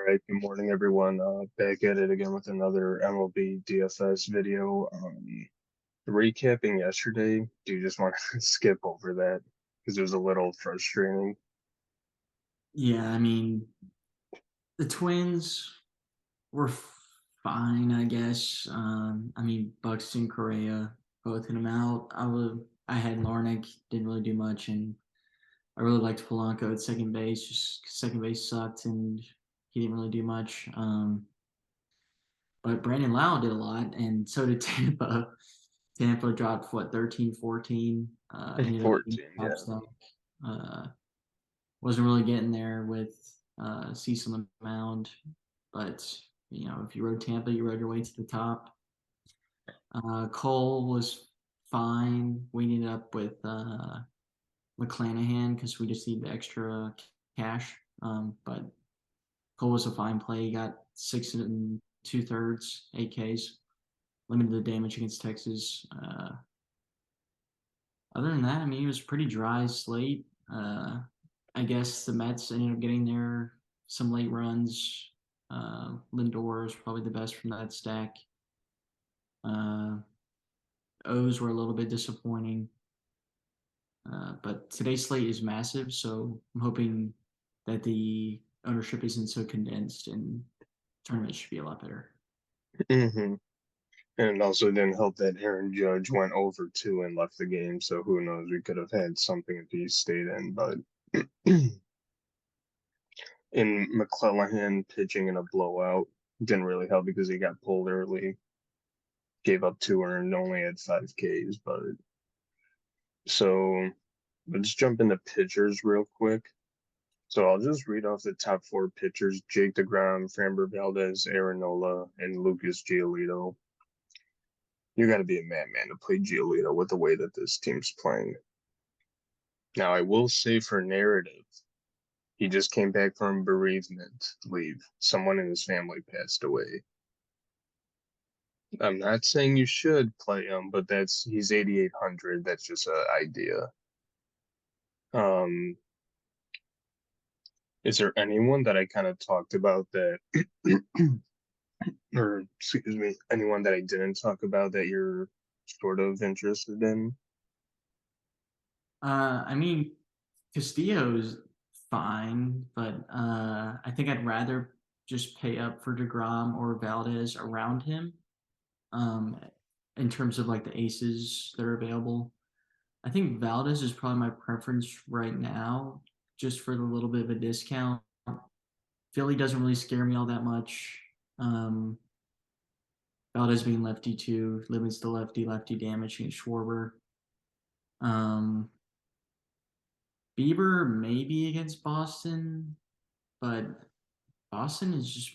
right, good morning, everyone. Back at it again with another MLB DFS video. Recapping yesterday, do you just want to skip over that? Because it was a little frustrating. Yeah, I mean, the Twins were fine, I guess. I mean, Buxton, Correa, both hit him out. I had Larnick, didn't really do much, and I really liked Polanco at second base. Just 'cause second base sucked, and he didn't really do much. But Brandon Lau did a lot, and so did Tampa. Tampa dropped what 13, 14. Ended up being 14, top yeah. stuff. Uh, wasn't really getting there with Cecil on the mound. But if you rode Tampa, you rode your way to the top. Cole was fine. We ended up with McClanahan because we just need the extra cash. But Cole was a fine play. He got 6 and 2/3 AKs, limited the damage against Texas. Other than that, I mean, it was pretty dry slate. I guess the Mets ended up getting there some late runs. Lindor is probably the best from that stack. Uh, O's were a little bit disappointing. But today's slate is massive, so I'm hoping that the ownership isn't so condensed and tournament should be a lot better. hmm And it also didn't help that Aaron Judge went over two and left the game, so who knows? We could have had something if he stayed in, but in McClellan pitching in a blowout didn't really help because he got pulled early, gave up two and only had 5 Ks, but so let's jump into pitchers real quick. So I'll just read off the top four pitchers: Jake DeGrom, Framber Valdez, Aaron Nola, and Lucas Giolito. You got to be a madman to play Giolito with the way that this team's playing. Now, I will say for narrative, he just came back from bereavement leave. Someone in his family passed away. I'm not saying you should play him, but he's 8,800. That's just an idea. Um, is there anyone that I kind of talked about that or excuse me, anyone that I didn't talk about that you're sort of interested in? I mean, Castillo's fine, but I think I'd rather just pay up for DeGrom or Valdez around him. Um, in terms of like the aces that are available, I think Valdez is probably my preference right now, just for the little bit of a discount. Philly doesn't really scare me all that much. Um, Valdez being lefty too limits the lefty damage against Schwarber. Um, Bieber maybe against Boston, but Boston is just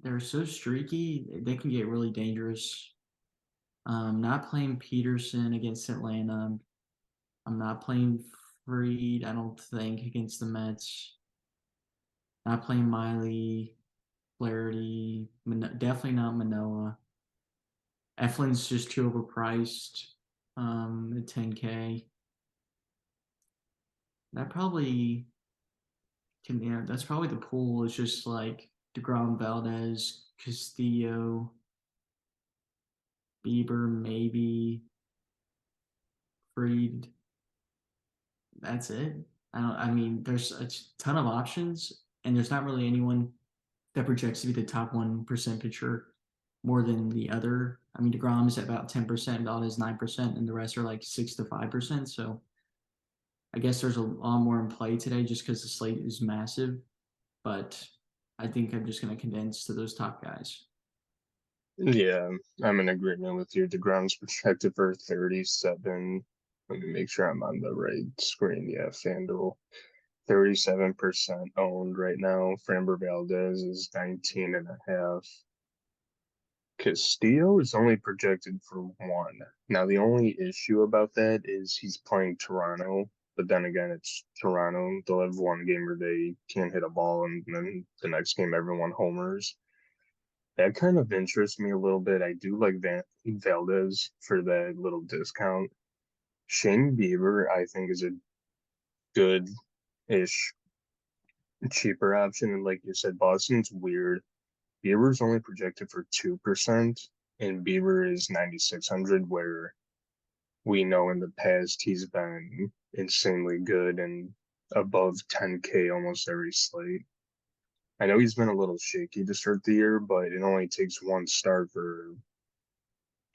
they're so streaky they can get really dangerous. Not playing Peterson against Atlanta. I'm not playing Freed. I don't think against the Mets. Not playing Miley, Flaherty. Definitely not Manoa. Eflin's just too overpriced. At 10K. That probably can. Yeah, that's probably the pool. Is just like Degrom, Valdez, Castillo, Bieber, maybe Freed. That's it. I don't. I mean, there's a ton of options, and there's not really anyone that projects to be the top 1% pitcher more than the other. I mean, Degrom is at about 10%, Valdez 9%, and the rest are like 6 to 5%. So I guess there's a lot more in play today just because the slate is massive. But I think I'm just going to condense to those top guys. Yeah, I'm in agreement with you. DeGrom's projected for 37. Let me make sure I'm on the right screen. Yeah, Fanduel. 37% owned right now. Framber Valdez is 19 and a half. Castillo is only projected for one. Now, the only issue about that is he's playing Toronto, but then again, it's Toronto. They'll have one game where they can't hit a ball, and then the next game, everyone homers. That kind of interests me a little bit. I do like Valdez for that little discount. Shane Bieber, I think, is a good ish cheaper option. And like you said, Boston's weird. Bieber's only projected for 2%, and Bieber is 9,600, where we know in the past he's been insanely good and above 10K almost every slate. I know he's been a little shaky to start the year, but it only takes one start for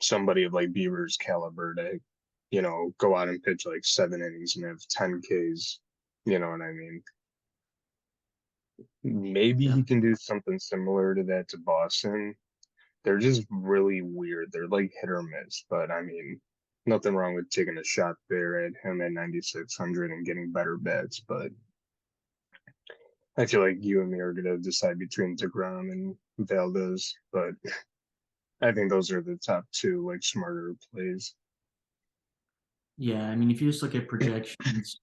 somebody of like Bieber's caliber to, go out and pitch like 7 innings and have 10Ks. You know what I mean? Maybe Yeah. he can do something similar to that to Boston. They're just really weird. They're like hit or miss, but I mean, nothing wrong with taking a shot there at him at 9,600 and getting better bets. But I feel like you and me are going to decide between DeGrom and Valdez. But I think those are the top two, like smarter plays. Yeah, I mean, if you just look at projections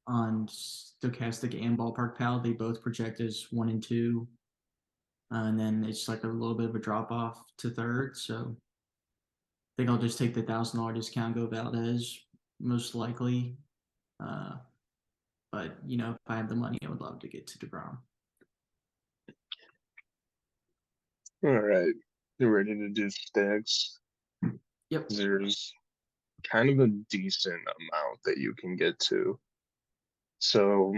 on Stochastic and Ballpark Pal, they both project as 1 and 2, and then it's like a little bit of a drop off to third. So I think I'll just take the $1,000 discount, go Valdez, most likely. Uh, but if I have the money, I would love to get to Degrom. All right. You ready to do stacks? Yep. There's kind of a decent amount that you can get to. So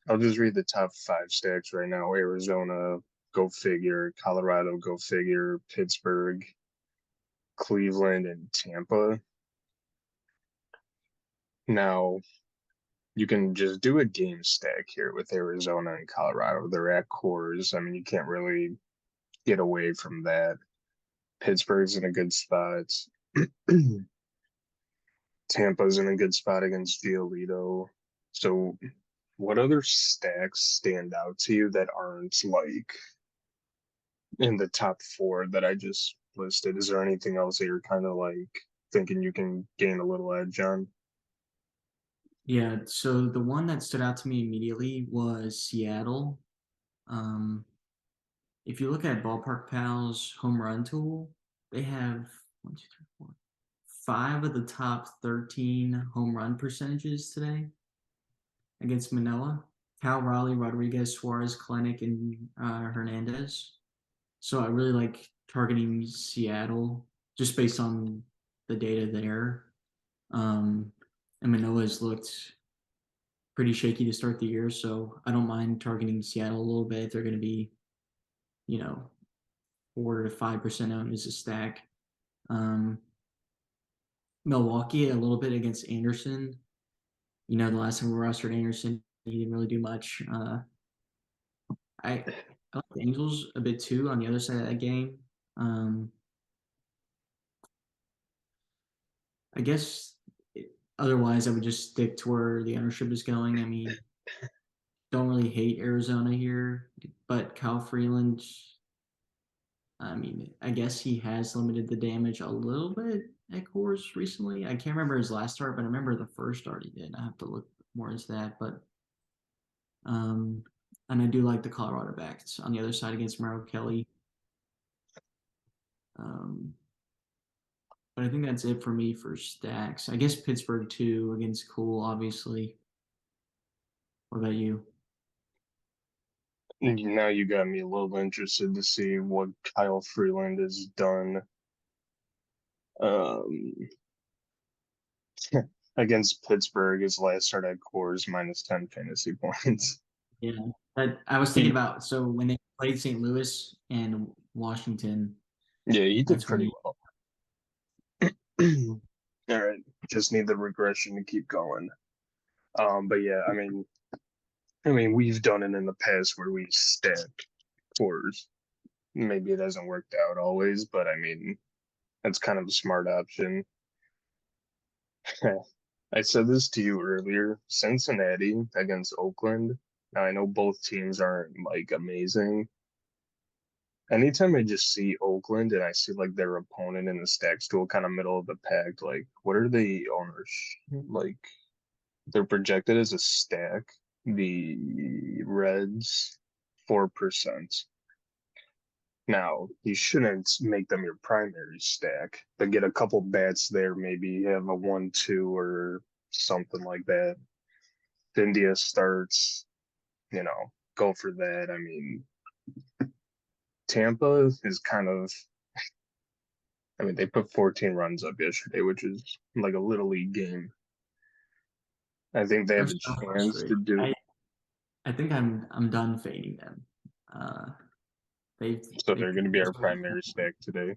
I'll just read the top 5 stacks right now. Arizona, go figure. Colorado, go figure. Pittsburgh, Cleveland, and Tampa. Now, you can just do a game stack here with Arizona and Colorado. They're at cores. I mean, you can't really get away from that. Pittsburgh's in a good spot. Tampa's in a good spot against Giolito. So, what other stacks stand out to you that aren't like in the top 4 that I just listed? Is there anything else that you're kind of like thinking you can gain a little edge on? Yeah. So the one that stood out to me immediately was Seattle. Um, if you look at Ballpark Pal's home run tool, they have 5 of the top 13 home run percentages today against Manoa. Cal, Raleigh, Rodriguez, Suarez, Kalenic, and Hernandez. So I really like targeting Seattle just based on the data there. And Manoa's looked pretty shaky to start the year, so I don't mind targeting Seattle a little bit. They're going to be, you know, 4 to 5% owned as a stack. Um, Milwaukee a little bit against Anderson. The last time we rostered Anderson, he didn't really do much. I like the Angels a bit too on the other side of that game. Um, I guess otherwise I would just stick to where the ownership is going. I mean, don't really hate Arizona here, but Kyle Freeland, I mean, I guess he has limited the damage a little bit at Coors recently. I can't remember his last start, but I remember the first start he did. I have to look more into that, but um, and I do like the Colorado backs on the other side against Merrill Kelly. Um, but I think that's it for me for stacks. I guess Pittsburgh too against Cool, obviously. What about you? Now you got me a little interested to see what Kyle Freeland has done um, against Pittsburgh. His last start at cores minus 10 fantasy points. Yeah, but I was thinking He, about so when they played St. Louis and Washington, yeah, he did that's when pretty he. well. All right, just need the regression to keep going. But yeah, I mean, we've done it in the past where we stack cores. Maybe it hasn't worked out always, but I mean, that's kind of a smart option. I said this to you earlier. Cincinnati against Oakland. Now I know both teams aren't like amazing. Anytime I just see Oakland and I see like their opponent in the stack stool kind of middle of the pack, like what are the owners like? They're projected as a stack. The Reds 4%. Now, you shouldn't make them your primary stack, but get a couple bats there, maybe have a 1-2 or something like that. If India starts, you know. go for that. I mean, Tampa is kind of. I mean, they put 14 runs up yesterday, which is like a little league game. I think they They're have a so chance to frustrating. do. I think I'm done fading them. Uh, So they've they're going to be our primary stack today.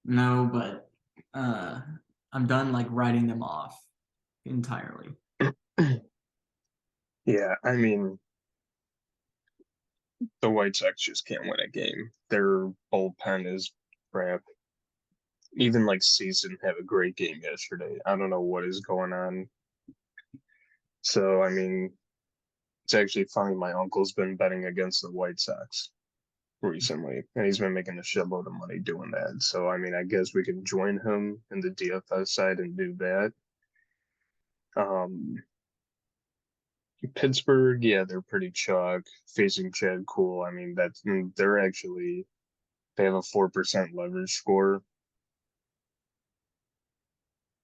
no, but I'm done like writing them off entirely. Yeah, I mean, the White Sox just can't win a game. Their bullpen is crap. Even like Season had a great game yesterday. I don't know what is going on. So I mean, it's actually funny. My uncle's been betting against the White Sox recently, and he's been making a shitload of money doing that. So I mean, I guess we can join him in the DFS side and do that. Um, Pittsburgh, yeah, they're pretty chalk. Facing Chad Cool, I mean, they're actually they have a 4% leverage score,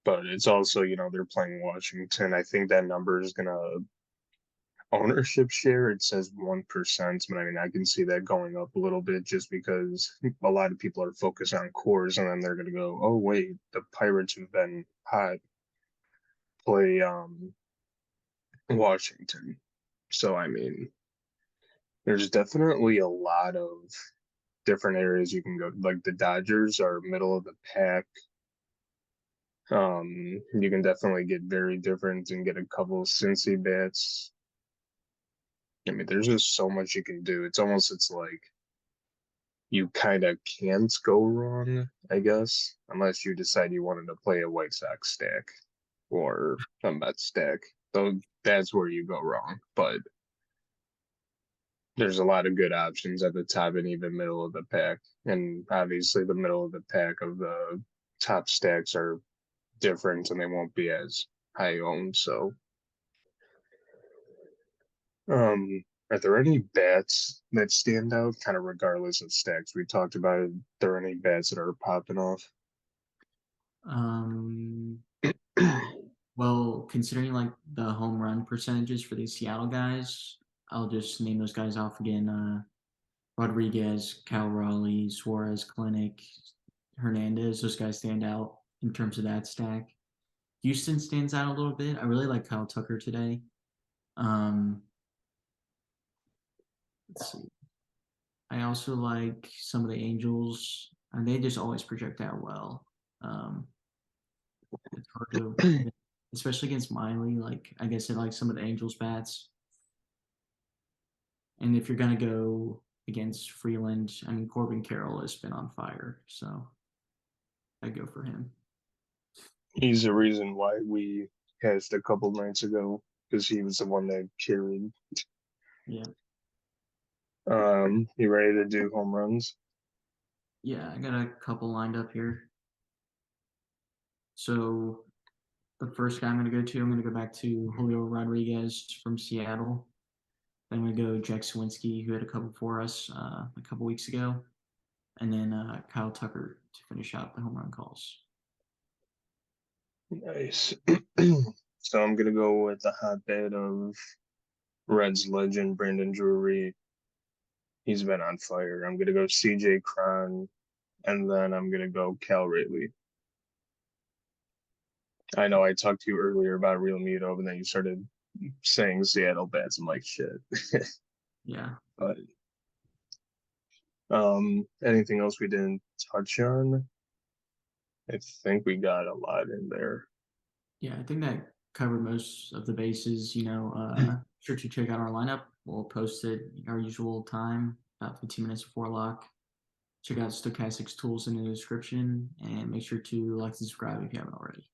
but it's also, they're playing Washington. I think that number is gonna ownership share. It says 1%, but I mean, I can see that going up a little bit just because a lot of people are focused on cores, and then they're gonna go, oh wait, the Pirates have been hot. Play Washington. So I mean, there's definitely a lot of different areas you can go. Like the Dodgers are middle of the pack. You can definitely get very different and get a couple of Cincy bats. I mean, there's just so much you can do. It's like you kind of can't go wrong, I guess, unless you decide you wanted to play a White Sox stack or a Mets stack. So that's where you go wrong. But there's a lot of good options at the top and even middle of the pack. And obviously, the middle of the pack of the top stacks are different and they won't be as high owned. So, are there any bats that stand out, kind of regardless of stacks? We talked about it. Are there any bats that are popping off? Um, well, considering like the home run percentages for these Seattle guys, I'll just name those guys off again. Rodriguez, Cal Raleigh, Suarez, Clinic, Hernandez. Those guys stand out in terms of that stack. Houston stands out a little bit. I really like Kyle Tucker today. Um, let's see. I also like some of the Angels, and they just always project out well. Um, it's hard to, especially against Miley. Like I guess I like some of the Angels bats. And if you're gonna go against Freeland, I mean Corbin Carroll has been on fire, so I go for him. He's the reason why we cashed a couple nights ago because he was the one that carried. Yeah, You ready to do home runs? yeah, I got a couple lined up here. So the first guy I'm gonna go back to Julio Rodriguez from Seattle. Then I'm gonna go Jack Swinski, who had a couple for us a couple weeks ago, and then Kyle Tucker to finish out the home run calls. Nice. So I'm gonna go with the hotbed of Reds legend Brandon Drury. He's been on fire. I'm gonna go CJ Cron, and then I'm gonna go Cal Raleigh. I know I talked to you earlier about Real Muto, and then you started saying Seattle bats. I'm like, shit. Yeah, But anything else we didn't touch on? I think we got a lot in there. yeah, I think that covered most of the bases. Sure to check out our lineup. We'll post it our usual time, about 15 minutes before lock. Check out Stochastics tools in the description, and make sure to like and subscribe if you haven't already.